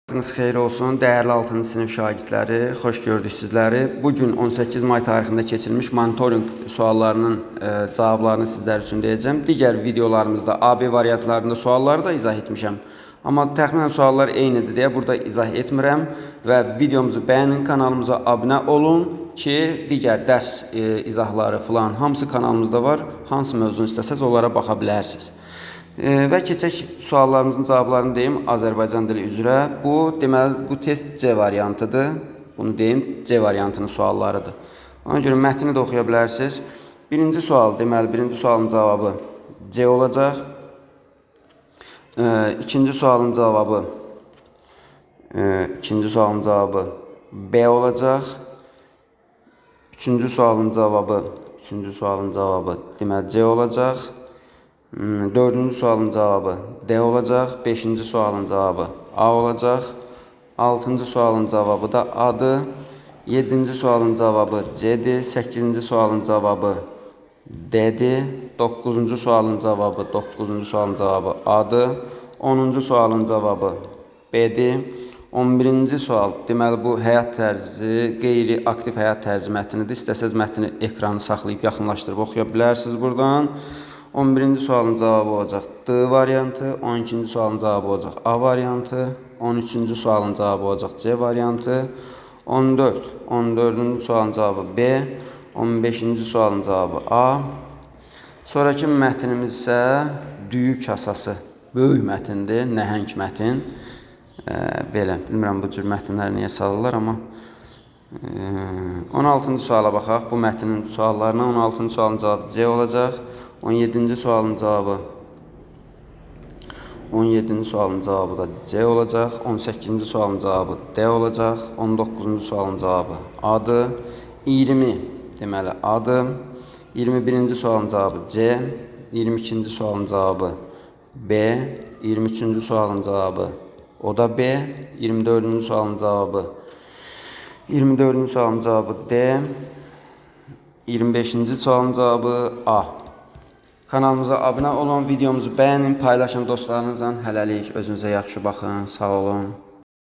Vaxtınız xeyir olsun, dəyərli 6-cı sinif şagirdləri, xoş gördük sizləri. Bugün 18 may tarixində keçirilmiş monitoring suallarının cavablarını sizlər üçün deyəcəm. Digər videolarımızda AB variantlarında sualları da izah etmişəm. Amma təxminən suallar eynidir deyə burada izah etmirəm və videomuzu bəyənin, kanalımıza abunə olun ki, digər dərs izahları falan hamısı kanalımızda var. Hansı mövzunu istəsəz onlara baxa bilərsiniz. Və keçək suallarımızın cavablarını deyim Azərbaycan dili üzrə. Deməli, bu test C variantıdır. Bunu deyim, C variantının suallarıdır. Ona görə mətni də oxuya bilərsiniz. Birinci sual, deməli, birinci sualın cavabı C olacaq. İkinci sualın cavabı B olacaq. Üçüncü sualın cavabı deməli C olacaq. Dördüncü sualın cavabı D olacaq. Beşinci sualın cavabı A olacaq. Altıncı sualın cavabı da A'dır. Yedinci sualın cavabı C'dir. Sekizinci sualın cavabı D'dir. Dokuzuncu sualın cavabı A'dır. 10-cu sualın cavabı B'dir. 11-ci sual, deməli bu həyat tərzi, qeyri-aktiv həyat tərzi mətnidir. İstəsəz mətni ekranı saxlayıb yaxınlaşdırıb oxuya bilərsiniz buradan. 11-ci sualın cavabı olacaq D variantı, 12-ci sualın cavabı olacaq A variantı, 13-cü sualın cavabı olacaq C variantı, 14-cü sualın cavabı B, 15-ci sualın cavabı A. Sonraki mətnimiz isə düyü kasası, böyük mətindir, nəhəng mətin. Belə, bilmirəm bu cür mətnləri niyə salırlar, amma 16-cı suala baxaq. Bu mətnin suallarına 16-cı sualın cavabı C olacaq. 17-ci sualın cavabı da C olacaq. 18-ci sualın cavabı D olacaq. 19-cu sualın cavabı A'dır. 20 deməli A'dır. 21-ci sualın cavabı C. 22-ci sualın cavabı B. 23-cü sualın cavabı o da B. 24-cü sualın cavabı D. 25-ci sualın cavabı A. Kanalımıza abunə olun, videomuzu bəyənin, paylaşın dostlarınızla. Hələlik özünüzə yaxşı baxın, sağ olun.